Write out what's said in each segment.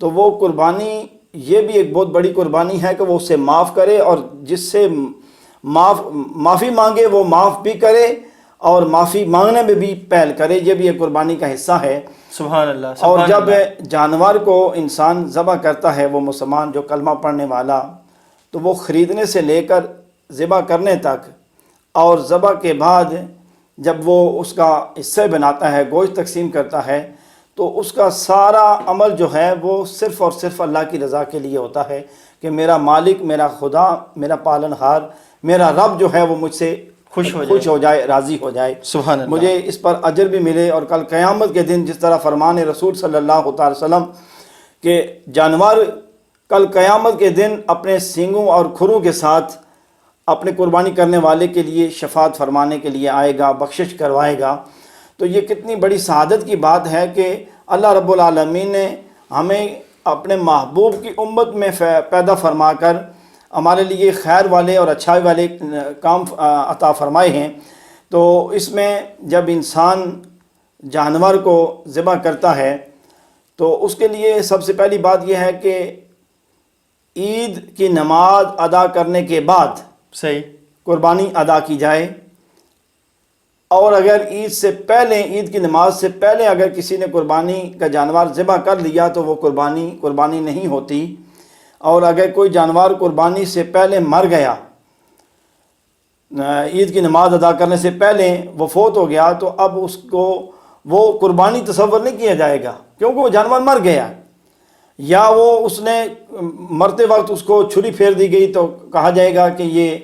تو وہ قربانی یہ بھی ایک بہت بڑی قربانی ہے کہ وہ اسے معاف کرے، اور جس سے معافی مانگے وہ معاف بھی کرے اور معافی مانگنے میں بھی پہل کرے، یہ بھی ایک قربانی کا حصہ ہے۔ سبحان اللہ، اور سبحان جب اللہ۔ جانور کو انسان ذبح کرتا ہے، وہ مسلمان جو کلمہ پڑھنے والا، تو وہ خریدنے سے لے کر ذبح کرنے تک، اور ذبح کے بعد جب وہ اس کا حصہ بناتا ہے، گوشت تقسیم کرتا ہے، تو اس کا سارا عمل جو ہے وہ صرف اور صرف اللہ کی رضا کے لیے ہوتا ہے کہ میرا مالک، میرا خدا، میرا پالن ہار، میرا رب جو ہے وہ مجھ سے خوش ہو جائے، راضی ہو جائے، سبحان اللہ۔ مجھے اس پر اجر بھی ملے، اور کل قیامت کے دن جس طرح فرمان رسول صلی اللہ تعالی وسلم کہ جانور کل قیامت کے دن اپنے سینگوں اور کھروں کے ساتھ اپنے قربانی کرنے والے کے لیے شفاعت فرمانے کے لیے آئے گا، بخشش کروائے گا، تو یہ کتنی بڑی سعادت کی بات ہے کہ اللہ رب العالمین نے ہمیں اپنے محبوب کی امت میں پیدا فرما کر ہمارے لیے خیر والے اور اچھائی والے کام عطا فرمائے ہیں۔ تو اس میں جب انسان جانور کو ذبح کرتا ہے تو اس کے لیے سب سے پہلی بات یہ ہے کہ عید کی نماز ادا کرنے کے بعد صحیح قربانی ادا کی جائے، اور اگر عید سے پہلے، عید کی نماز سے پہلے اگر کسی نے قربانی کا جانور ذبح کر لیا تو وہ قربانی نہیں ہوتی، اور اگر کوئی جانور قربانی سے پہلے مر گیا، عید کی نماز ادا کرنے سے پہلے وہ فوت ہو گیا، تو اب اس کو وہ قربانی تصور نہیں کیا جائے گا، کیونکہ وہ جانور مر گیا، یا وہ اس نے مرتے وقت اس کو چھری پھیر دی گئی تو کہا جائے گا کہ یہ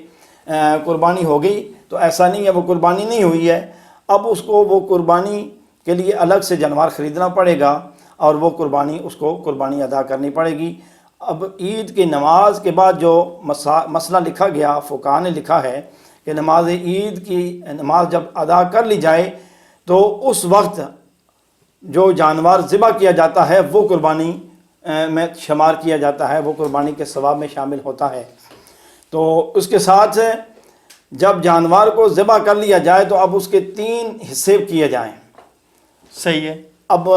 قربانی ہو گئی، تو ایسا نہیں ہے، وہ قربانی نہیں ہوئی ہے۔ اب اس کو وہ قربانی کے لیے الگ سے جانور خریدنا پڑے گا، اور وہ اس کو قربانی ادا کرنی پڑے گی۔ اب عید کی نماز کے بعد جو مسئلہ لکھا گیا، فقہاء نے لکھا ہے کہ نماز عید کی نماز جب ادا کر لی جائے تو اس وقت جو جانور ذبح کیا جاتا ہے وہ قربانی میں شمار کیا جاتا ہے، وہ قربانی کے ثواب میں شامل ہوتا ہے۔ تو اس کے ساتھ جب جانور کو ذبح کر لیا جائے تو اب اس کے 3 حصے کیے جائیں۔ صحیح ہے۔ اب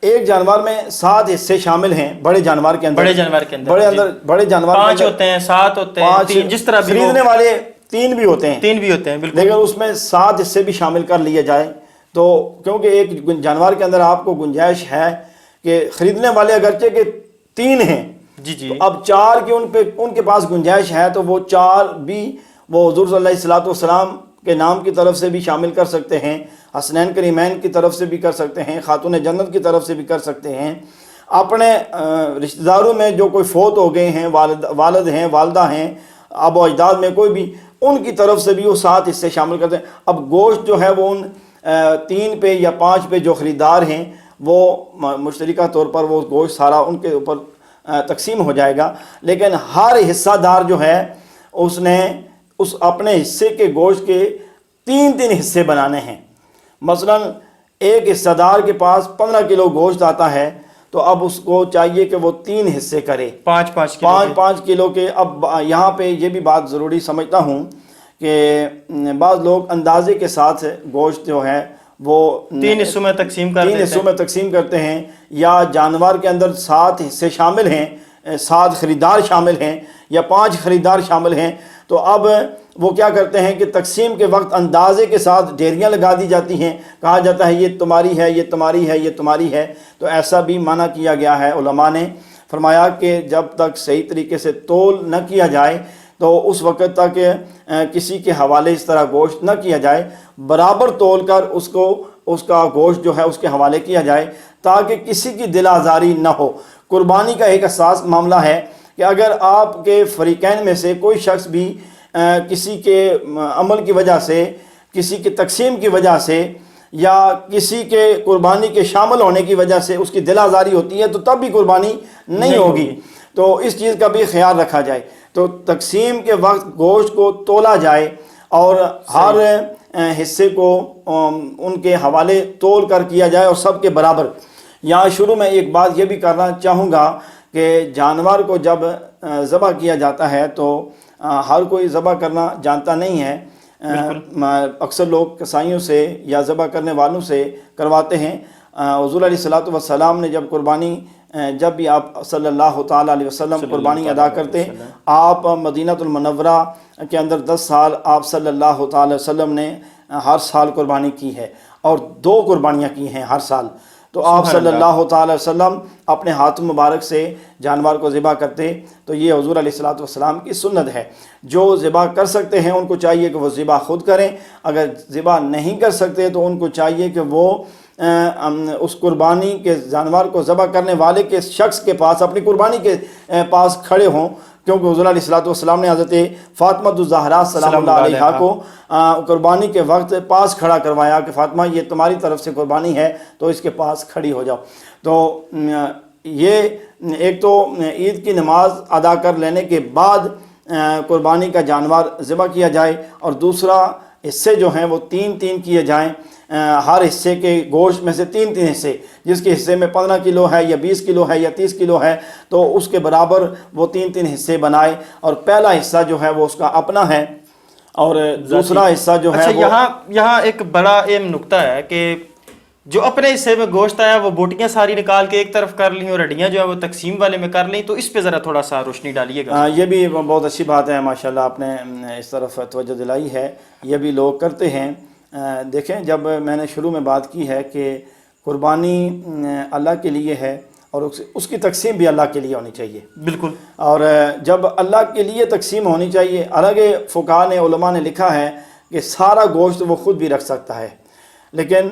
ایک جانور میں 7 حصے شامل ہیں، بڑے جانور کے اندر، بڑے جانور کے اندر بڑے جانور 5 ہوتے ہیں، 7 ہوتے ہیں، 3 جس طرح بھی خریدنے والے 3 بھی ہوتے ہیں، 3 بھی ہوتے ہیں، بالکل، لیکن اس میں 7 حصے بھی شامل کر لیے جائے، تو کیونکہ ایک جانور کے اندر آپ کو گنجائش ہے کہ خریدنے والے اگرچہ کہ 3 ہیں، جی جی، تو اب 4 کی ان کے پاس گنجائش ہے، تو وہ 4 بھی وہ حضور صلی اللہ علیہ وسلم کے نام کی طرف سے بھی شامل کر سکتے ہیں، حسنین کریمین کی طرف سے بھی کر سکتے ہیں، خاتون جنت کی طرف سے بھی کر سکتے ہیں، اپنے رشتہ داروں میں جو کوئی فوت ہو گئے ہیں، والد ہیں، والدہ ہیں، آبا و اجداد میں کوئی بھی، ان کی طرف سے بھی وہ 7 حصے شامل کرتے ہیں۔ اب گوشت جو ہے وہ ان 3 پہ یا 5 پہ جو خریدار ہیں وہ مشترکہ طور پر وہ گوشت سارا ان کے اوپر تقسیم ہو جائے گا، لیکن ہر حصہ دار جو ہے اس نے اس اپنے حصے کے گوشت کے 3 حصے بنانے ہیں۔ مثلا ایک حصہ دار کے پاس 15 کلو گوشت آتا ہے، تو اب اس کو چاہیے کہ وہ 3 حصے کرے، 5 کلو کے۔ اب یہاں پہ یہ بھی بات ضروری سمجھتا ہوں کہ بعض لوگ اندازے کے ساتھ گوشت جو ہے وہ 3 حصوں میں تقسیم کرتے ہیں، یا جانور کے اندر 7 حصے شامل ہیں، 7 خریدار شامل ہیں یا 5 خریدار شامل ہیں، تو اب وہ کیا کرتے ہیں کہ تقسیم کے وقت اندازے کے ساتھ ڈھیریاں لگا دی جاتی ہیں، کہا جاتا ہے یہ تمہاری ہے، یہ تمہاری ہے، یہ تمہاری ہے۔ تو ایسا بھی منع کیا گیا ہے، علماء نے فرمایا کہ جب تک صحیح طریقے سے تول نہ کیا جائے تو اس وقت تک کسی کے حوالے اس طرح گوشت نہ کیا جائے، برابر تول کر اس کا گوشت جو ہے اس کے حوالے کیا جائے، تاکہ کسی کی دل آزاری نہ ہو۔ قربانی کا ایک حساس معاملہ ہے کہ اگر آپ کے فریقین میں سے کوئی شخص بھی کسی کے عمل کی وجہ سے، کسی کی تقسیم کی وجہ سے، یا کسی کے قربانی کے شامل ہونے کی وجہ سے اس کی دل آزاری ہوتی ہے تو تب بھی قربانی نہیں ہوگی۔ تو اس چیز کا بھی خیال رکھا جائے۔ تو تقسیم کے وقت گوشت کو تولا جائے اور ہر حصے کو ان کے حوالے تول کر کیا جائے اور سب کے برابر۔ یہاں شروع میں ایک بات یہ بھی کرنا چاہوں گا کہ جانور کو جب ذبح کیا جاتا ہے تو ہر کوئی ذبح کرنا جانتا نہیں ہے، اکثر لوگ کسائیوں سے یا ذبح کرنے والوں سے کرواتے ہیں۔ حضور علیہ الصلوۃ والسلام نے جب قربانی جب بھی آپ صلی اللہ تعالیٰ علیہ وسلم قربانی ادا کرتے، آپ مدینہ المنورہ کے اندر 10 سال آپ صلی اللہ تعالیٰ علیہ وسلم نے ہر سال قربانی کی ہے، اور 2 قربانیاں کی ہیں ہر سال۔ تو آپ صلی اللہ تعالیٰ علیہ وسلم اپنے ہاتھ مبارک سے جانور کو ذبح کرتے، تو یہ حضور علیہ الصلوۃ والسلام کی سنت ہے۔ جو ذبح کر سکتے ہیں ان کو چاہیے کہ وہ ذبح خود کریں، اگر ذبح نہیں کر سکتے تو ان کو چاہیے کہ وہ اس قربانی کے جانور کو ذبح کرنے والے کے شخص کے پاس، اپنی قربانی کے پاس کھڑے ہوں، کیونکہ حضور علیہ الصلوۃ والسلام نے حضرت فاطمہ الزہرا سلام اللہ علیہا کو قربانی کے وقت پاس کھڑا کروایا کہ فاطمہ یہ تمہاری طرف سے قربانی ہے تو اس کے پاس کھڑی ہو جاؤ۔ تو یہ ایک تو عید کی نماز ادا کر لینے کے بعد قربانی کا جانور ذبح کیا جائے، اور دوسرا حصے جو ہیں وہ 3 کیے جائیں، ہر حصے کے گوشت میں سے 3 حصے، جس کے حصے میں 15 کلو ہے یا 20 کلو ہے یا 30 کلو ہے تو اس کے برابر وہ 3 حصے بنائے، اور پہلا حصہ جو ہے وہ اس کا اپنا ہے، اور دوسرا حصہ جو ہے وہ یہاں ایک بڑا اہم نقطہ ہے کہ جو اپنے حصے میں گوشت آیا وہ بوٹیاں ساری نکال کے ایک طرف کر لیں اور ہڈیاں جو ہے وہ تقسیم والے میں کر لیں، تو اس پہ ذرا تھوڑا سا روشنی ڈالیے گا۔ یہ بھی بہت اچھی بات ہے، ماشاءاللہ آپ نے اس طرف توجہ دلائی ہے، یہ بھی لوگ کرتے ہیں۔ دیکھیں، جب میں نے شروع میں بات کی ہے کہ قربانی اللہ کے لیے ہے اور اس کی تقسیم بھی اللہ کے لیے ہونی چاہیے، بالکل، اور جب اللہ کے لیے تقسیم ہونی چاہیے، الگ فقہاء نے، علماء نے لکھا ہے کہ سارا گوشت وہ خود بھی رکھ سکتا ہے، لیکن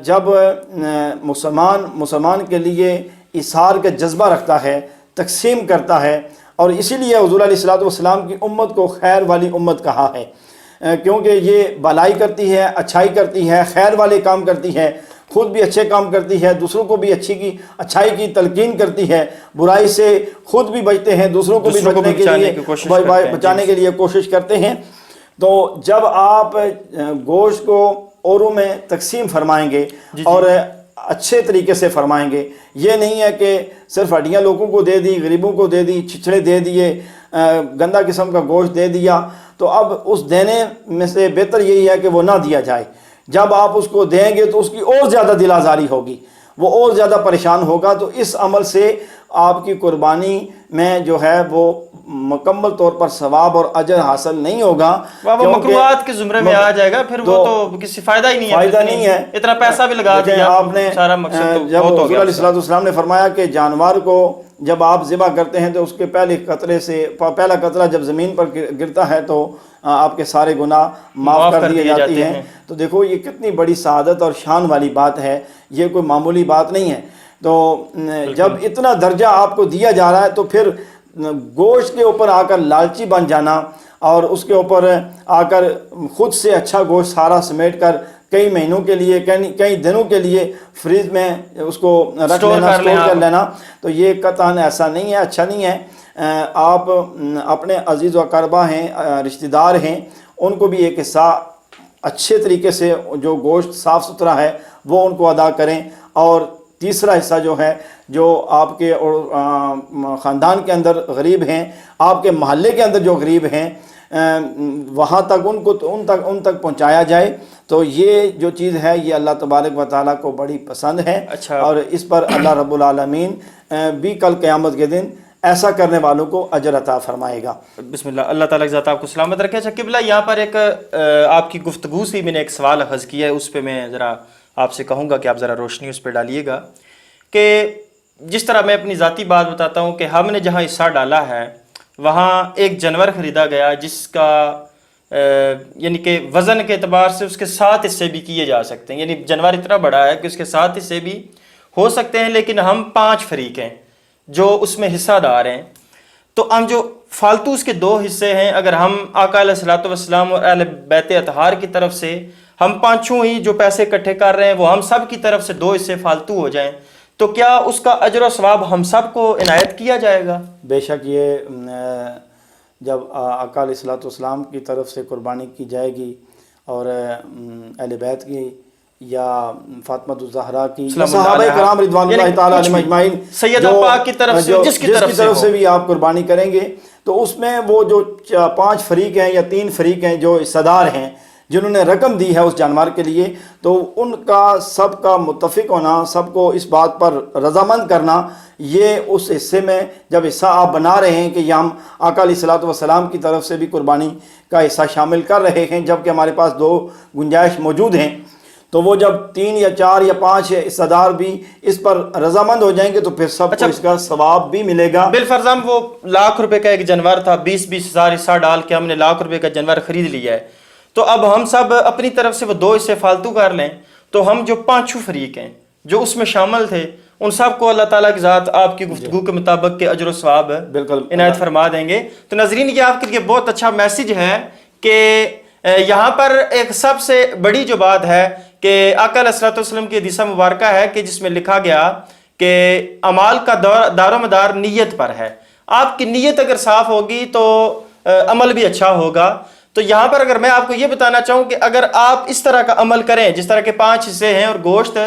جب مسلمان کے لیے اثار کا جذبہ رکھتا ہے، تقسیم کرتا ہے، اور اسی لیے حضور علیہ الصلوۃ والسلام کی امت کو خیر والی امت کہا ہے، کیونکہ یہ بھلائی کرتی ہے، اچھائی کرتی ہے، خیر والے کام کرتی ہے، خود بھی اچھے کام کرتی ہے، دوسروں کو بھی اچھائی کی تلقین کرتی ہے، برائی سے خود بھی بچتے ہیں، دوسروں کو بھی بچانے کے لیے کوشش کرتے ہیں۔ تو جب آپ گوشت کو اوروں میں تقسیم فرمائیں گے اور اچھے طریقے سے فرمائیں گے، یہ نہیں ہے کہ صرف ہڈیاں لوگوں کو دے دی، غریبوں کو دے دی، چھچڑے دے دیے، گندا قسم کا گوشت دے دیا، تو اب اس دینے میں سے بہتر یہی ہے کہ وہ نہ دیا جائے۔ جب آپ اس کو دیں گے تو اس کی اور زیادہ دل آزاری ہوگی، وہ اور زیادہ پریشان ہوگا، تو اس عمل سے آپ کی قربانی میں جو ہے وہ مکمل طور پر ثواب اور اجر حاصل نہیں ہوگا، وہ مکروہات کے زمرے میں آ جائے گا، پھر وہ تو کسی فائدہ ہی نہیں ہے، اتنا پیسہ بھی لگا دیا آپ نے۔ جب حضور علیہ الصلوۃ والسلام نے فرمایا کہ جانور کو جب آپ ذبح کرتے ہیں تو اس کے پہلا قطرہ جب زمین پر گرتا ہے تو آپ کے سارے گناہ معاف کر دیے جاتے ہیں، تو دیکھو یہ کتنی بڑی سعادت اور شان والی بات ہے، یہ کوئی معمولی بات نہیں ہے۔ تو جب اتنا درجہ آپ کو دیا جا رہا ہے تو پھر گوشت کے اوپر آ کر لالچی بن جانا اور اس کے اوپر آ کر خود سے اچھا گوشت سارا سمیٹ کر کئی مہینوں کے لیے، کئی دنوں کے لیے فریج میں اس کو رکھ لینا، اسٹور کر لینا، تو یہ قطعاً ایسا نہیں ہے، اچھا نہیں ہے۔ آپ اپنے عزیز و اقربا ہیں، رشتہ دار ہیں، ان کو بھی ایک حصہ اچھے طریقے سے جو گوشت صاف ستھرا ہے وہ ان کو ادا کریں، اور تیسرا حصہ جو ہے جو آپ کے خاندان کے اندر غریب ہیں، آپ کے محلے کے اندر جو غریب ہیں، وہاں تک ان تک پہنچایا جائے، تو یہ جو چیز ہے یہ اللہ تبارک و تعالیٰ کو بڑی پسند ہے، اور اس پر اللہ رب العالمین بھی کل قیامت کے دن ایسا کرنے والوں کو اجر عطا فرمائے گا۔ بسم اللہ، اللہ تعالیٰ ذات آپ کو سلامت رکھے۔ اچھا قبلہ، یہاں پر ایک آپ کی گفتگو سے میں نے ایک سوال اخذ کیا ہے، اس پہ میں ذرا آپ سے کہوں گا کہ آپ ذرا روشنی اس پہ ڈالیے گا، کہ جس طرح میں اپنی ذاتی بات بتاتا ہوں کہ ہم نے جہاں حصہ ڈالا ہے وہاں ایک جانور خریدا گیا جس کا یعنی کہ وزن کے اعتبار سے اس کے 7 حصے بھی کیے جا سکتے ہیں، یعنی جانور اتنا بڑا ہے کہ اس کے 7 حصے بھی ہو سکتے ہیں، لیکن ہم 5 فریق ہیں جو اس میں حصہ دار ہیں، تو ہم جو فالتو اس کے 2 حصے ہیں، اگر ہم آقا علیہ الصلوۃ والسلام اور اہل بیت اطہار کی طرف سے ہم 5 ہی جو پیسے اکٹھے کر رہے ہیں وہ ہم سب کی طرف سے 2 حصے فالتو ہو جائیں، تو کیا اس کا اجر و ثواب ہم سب کو عنایت کیا جائے گا؟ بے شک یہ جب آقا علیہ الصلوۃ والسلام کی طرف سے قربانی کی جائے گی اور اہل بیت کی یا فاطمہ الزہرا کی، صحابہ کرام رضوان اللہ تعالیٰ علیہم اجمعین، سیدہ پاک کی طرف سے جس کی طرف سے بھی آپ قربانی کریں گے، تو اس میں وہ جو 5 فریق ہیں یا 3 فریق ہیں جو حصہ دار ہیں، جنہوں نے رقم دی ہے اس جانور کے لیے، تو ان کا سب کا متفق ہونا، سب کو اس بات پر رضامند کرنا، یہ اس حصے میں جب حصہ آپ بنا رہے ہیں کہ یہ ہم آقا علیہ الصلوۃ والسلام کی طرف سے بھی قربانی کا حصہ شامل کر رہے ہیں، جبکہ ہمارے پاس 2 گنجائش موجود ہیں، تو وہ جب 3 یا 4 یا 5 حصہ دار بھی اس پر رضامند ہو جائیں گے تو پھر سب کو اس کا ثواب بھی ملے گا۔ بالفرض ہم وہ ₹1,00,000 کا ایک جانور تھا، 20-20 ہزار حصہ ڈال کے ہم نے ₹1,00,000 کا جانور خرید لیا ہے، تو اب ہم سب اپنی طرف سے وہ 2 حصے فالتو کر لیں، تو ہم جو 5 فریق ہیں جو اس میں شامل تھے ان سب کو اللہ تعالیٰ کی ذات آپ کی گفتگو کے مطابق کے اجر و ثواب بالکل عنایت فرما دیں گے۔ تو ناظرین یہ آپ کے لیے بہت اچھا میسج ہے کہ یہاں پر ایک سب سے بڑی جو بات ہے کہ آقا علیہ الصلوۃ والسلام کی حدیث مبارکہ ہے کہ جس میں لکھا گیا کہ اعمال کا دار و مدار نیت پر ہے، آپ کی نیت اگر صاف ہوگی تو عمل بھی اچھا ہوگا۔ تو یہاں پر اگر میں آپ کو یہ بتانا چاہوں کہ اگر آپ اس طرح کا عمل کریں، جس طرح کے 5 حصے ہیں اور گوشت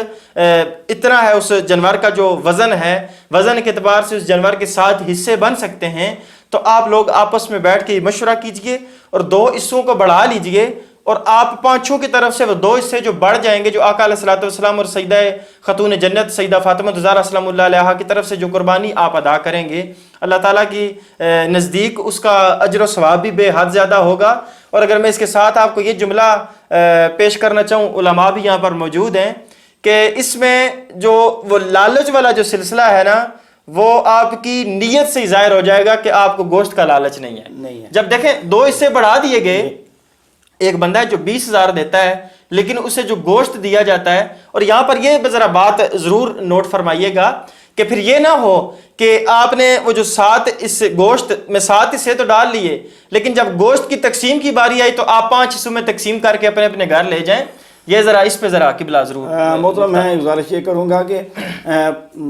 اتنا ہے اس جانور کا جو وزن ہے، وزن کے اعتبار سے اس جانور کے 7 حصے بن سکتے ہیں، تو آپ لوگ آپس میں بیٹھ کے مشورہ کیجئے اور 2 حصوں کو بڑھا لیجئے، اور آپ 5 کی طرف سے وہ 2 حصے جو بڑھ جائیں گے جو آقا علیہ الصلوۃ والسلام اور سیدہ خاتون جنت سیدہ فاطمہ الزہرا سلام اللہ علیہا کی طرف سے جو قربانی آپ ادا کریں گے، اللہ تعالیٰ کی نزدیک اس کا اجر و ثواب بھی بے حد زیادہ ہوگا۔ اور اگر میں اس کے ساتھ آپ کو یہ جملہ پیش کرنا چاہوں، علماء بھی یہاں پر موجود ہیں، کہ اس میں جو وہ لالچ والا جو سلسلہ ہے نا، وہ آپ کی نیت سے ہی ظاہر ہو جائے گا کہ آپ کو گوشت کا لالچ نہیں ہے۔ جب دیکھیں 2 حصے بڑھا دیے گئے، ایک بندہ ہے جو 20,000 دیتا ہے لیکن اسے جو گوشت دیا جاتا ہے، اور یہاں پر یہ ذرا بات ضرور نوٹ فرمائیے گا کہ پھر یہ نہ ہو کہ آپ نے وہ جو 7 اس گوشت میں 7 حصے تو ڈال لیے، لیکن جب گوشت کی تقسیم کی باری آئی تو آپ 5 حصوں میں تقسیم کر کے اپنے اپنے گھر لے جائیں۔ یہ ذرا اس پہ ذرا قبلہ ضرور محترم میں گزارش یہ کروں گا کہ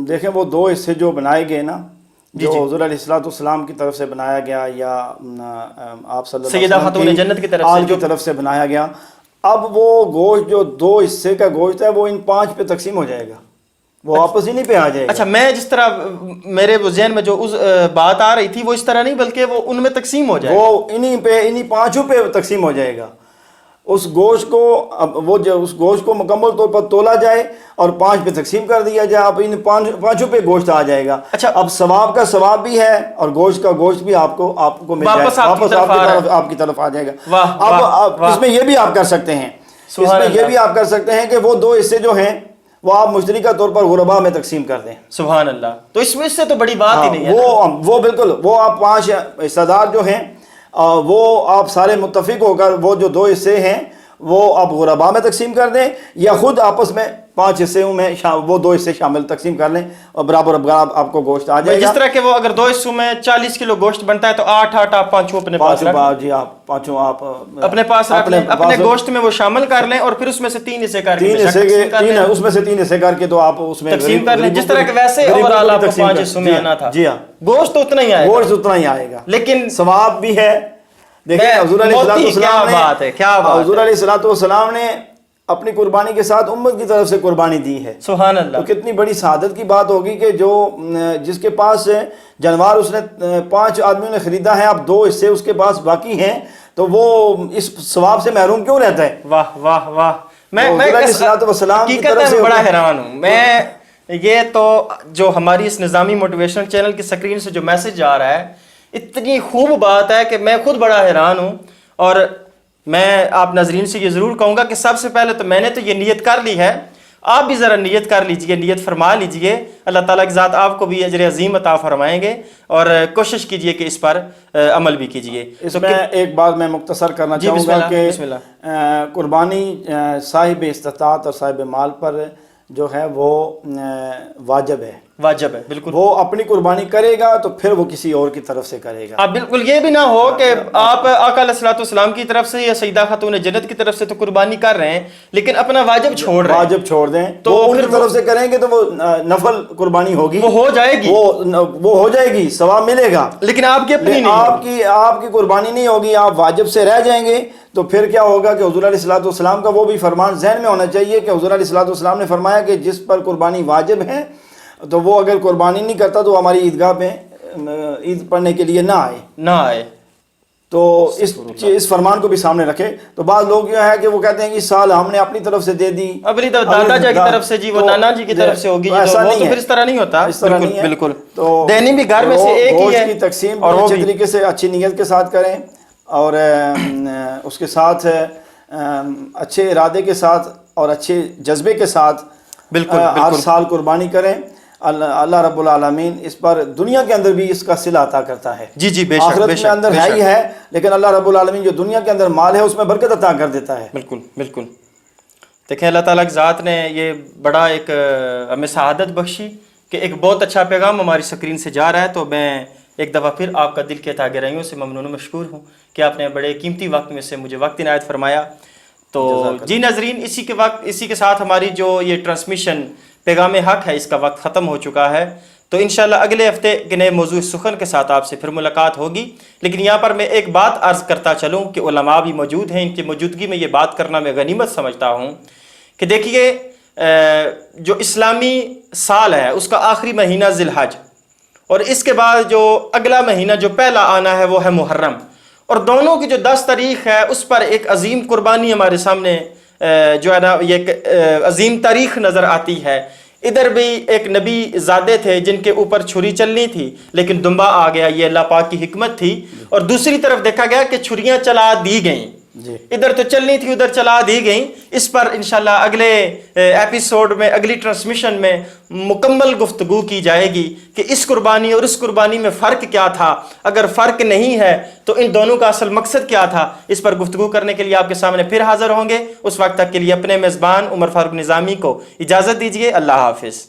دیکھیں وہ 2 حصے جو بنائے گئے نا، جو حضور علیہ الصلوۃ والسلام کی طرف سے بنایا گیا یا آپ صلی اللہ علیہ سیدہ خاتون جنت کی طرف سے بنایا گیا، اب وہ گوشت جو 2 حصے کا گوشت ہے وہ ان 5 پہ تقسیم ہو جائے گا، وہ آپس ہی نہیں پہ آ جائے گا۔ اچھا، میں جس طرح میرے ذہن میں جو بات آ رہی تھی وہ اس طرح نہیں، بلکہ وہ ان میں تقسیم ہو جائے گا، وہ انہی 5 پہ تقسیم ہو جائے گا۔ اس گوشت کو اس گوشت کو مکمل طور پر تولا جائے اور 5 پہ تقسیم کر دیا جائے، اب ان 5 پہ گوشت آ جائے گا۔ اچھا، اب ثواب کا ثواب بھی ہے اور گوشت کا گوشت بھی آپ کو مل جائے گا، واپس آپ کی طرف آ جائے گا۔ اب اس میں یہ بھی آپ کر سکتے ہیں، کہ وہ 2 حصے جو ہیں وہ آپ مشترکہ طور پر غربا میں تقسیم کر دیں۔ سبحان اللہ، تو اس میں سے تو بڑی بات ہی نہیں ہے۔ وہ بالکل، وہ آپ 5 حصہ دار جو ہیں وہ آپ سارے متفق ہو کر وہ جو 2 حصے ہیں وہ آپ غربا میں تقسیم کر دیں، یا خود آپس میں 5 حصوں میں وہ 2 حصے شامل تقسیم کر لیں اور برابر آپ کو گوشت آ جائے گا۔ جس طرح کہ وہ اگر 2 حصوں میں 40 کلو گوشت بنتا ہے تو 8 آپ 5 اپنے پاس رکھیں۔ جی، آپ 5 آپ اپنے پاس رکھ لیں، اپنے گوشت میں وہ شامل کر لیں، اور پھر اس میں سے 3 حصے کر کے اس میں سے 3 حصے کر کے تو آپ اس میں تقسیم کر لیں، جس طرح کہ ویسے اوورال آپ کو 5 حصوں میں آنا تھا۔ جی ہاں، گوشت تو اتنا ہی آئے گا، لیکن ثواب بھی ہے۔ دیکھیں حضور علیہ الصلوۃ والسلام نے اپنی قربانی کے ساتھ امت کی طرف سے قربانی دی ہے۔ سبحان اللہ، تو کتنی بڑی سعادت کی بات ہوگی کہ جس کے پاس جانور اس نے 5 آدمیوں نے خریدا ہے، اب 2 حصے اس کے پاس باقی ہیں، تو وہ اس ثواب سے محروم کیوں رہتا ہے؟ واہ واہ واہ، میں بڑا حیران ہوں۔ میں یہ تو جو ہماری اس نظامی موٹیویشنل چینل کی سکرین سے جو میسج آ رہا ہے، اتنی خوب بات ہے کہ میں خود بڑا حیران ہوں۔ اور میں آپ ناظرین سے یہ ضرور کہوں گا کہ سب سے پہلے تو میں نے تو یہ نیت کر لی ہے، آپ بھی ذرا نیت کر لیجئے، نیت فرما لیجئے، اللہ تعالیٰ کی ذات آپ کو بھی اجر عظیم عطا فرمائیں گے، اور کوشش کیجئے کہ اس پر عمل بھی کیجئے۔ اس میں ایک بات میں مختصر کرنا چاہوں گا کہ قربانی صاحب استطاعت اور صاحب مال پر جو ہے وہ واجب ہے، بالکل۔ وہ اپنی قربانی کرے گا تو پھر وہ کسی اور کی طرف سے کرے گا۔ اب بالکل یہ بھی نہ ہو کہ آپ آقا علیہ الصلوۃ والسلام کی طرف سے یا سیدہ خاتون جنت کی طرف سے تو قربانی کر رہے ہیں لیکن اپنا واجب چھوڑ دیں، تو ان کی طرف سے کریں گے تو وہ نفل قربانی ہوگی، وہ ہو جائے گی، وہ ہو جائے گی، ثواب ملے گا، لیکن آپ کی اپنی نہیں، آپ کی قربانی نہیں ہوگی، آپ واجب سے رہ جائیں گے۔ تو پھر کیا ہوگا کہ حضور علیہ الصلوۃ والسلام کا وہ بھی فرمان ذہن میں ہونا چاہیے کہ حضور علیہ الصلوۃ والسلام نے فرمایا کہ جس پر قربانی واجب ہے تو وہ اگر قربانی نہیں کرتا تو ہماری عیدگاہ پہ عید پڑھنے کے لیے نہ آئے۔ تو اس فرمان کو بھی سامنے رکھے. تو بعض لوگ یہ ہے کہ وہ کہتے ہیں کہ اس سال ہم نے اپنی طرف سے دے دی, اپنی دادا جی کی طرف سے جی, وہ نانا جی کی طرف سے ہوگی, ایسا وہ نہیں تو ہے, پھر اس طرح نہیں ہوتا. اس طرح نہیں ہے. بالکل. تو دینی بھی گھر میں سے ایک ہی ہے, گوشت کی تقسیم اور اچھے طریقے سے اچھی نیت کے ساتھ کریں, اور اس کے ساتھ اچھے ارادے کے ساتھ اور اچھے جذبے کے ساتھ ہر سال قربانی کریں. اللہ رب العالمین اس پر دنیا کے اندر بھی اس کا صلہ عطا کرتا ہے. جی جی, بے شک, آخرت میں اندر ہے ہی ہے, لیکن اللہ رب العالمین جو دنیا کے اندر مال ہے اس میں برکت عطا کر دیتا ہے. بالکل بالکل. دیکھیں اللہ تعالیٰ کی ذات نے یہ بڑا ایک ہمیں سعادت بخشی کہ ایک بہت اچھا پیغام ہماری سکرین سے جا رہا ہے. تو میں ایک دفعہ پھر آپ کا دل کے تاگے رائیوں سے ممنون و مشکور ہوں کہ آپ نے بڑے قیمتی وقت میں سے مجھے وقت عنایت فرمایا. تو جی ناظرین, اسی کے ساتھ ہماری جو یہ ٹرانسمیشن پیغام حق ہے اس کا وقت ختم ہو چکا ہے. تو انشاءاللہ اگلے ہفتے کے نئے موضوع سخن کے ساتھ آپ سے پھر ملاقات ہوگی. لیکن یہاں پر میں ایک بات عرض کرتا چلوں کہ علماء بھی موجود ہیں, ان کی موجودگی میں یہ بات کرنا میں غنیمت سمجھتا ہوں کہ دیکھیے جو اسلامی سال ہے اس کا آخری مہینہ ذی الحج, اور اس کے بعد جو اگلا مہینہ جو پہلا آنا ہے وہ ہے محرم, اور دونوں کی جو 10 تاریخ ہے اس پر ایک عظیم قربانی ہمارے سامنے جو ہے نا یہ ایک عظیم تاریخ نظر آتی ہے. ادھر بھی ایک نبی زادے تھے جن کے اوپر چھری چلنی تھی لیکن دمبا آ گیا, یہ اللہ پاک کی حکمت تھی. اور دوسری طرف دیکھا گیا کہ چھریاں چلا دی گئیں, ادھر تو چلنی تھی ادھر چلا دی گئیں. اس پر انشاءاللہ اگلے ایپیسوڈ میں, اگلی ٹرانسمیشن میں مکمل گفتگو کی جائے گی کہ اس قربانی اور اس قربانی میں فرق کیا تھا. اگر فرق نہیں ہے تو ان دونوں کا اصل مقصد کیا تھا. اس پر گفتگو کرنے کے لیے آپ کے سامنے پھر حاضر ہوں گے. اس وقت تک کے لیے اپنے میزبان عمر فاروق نظامی کو اجازت دیجیے. اللہ حافظ.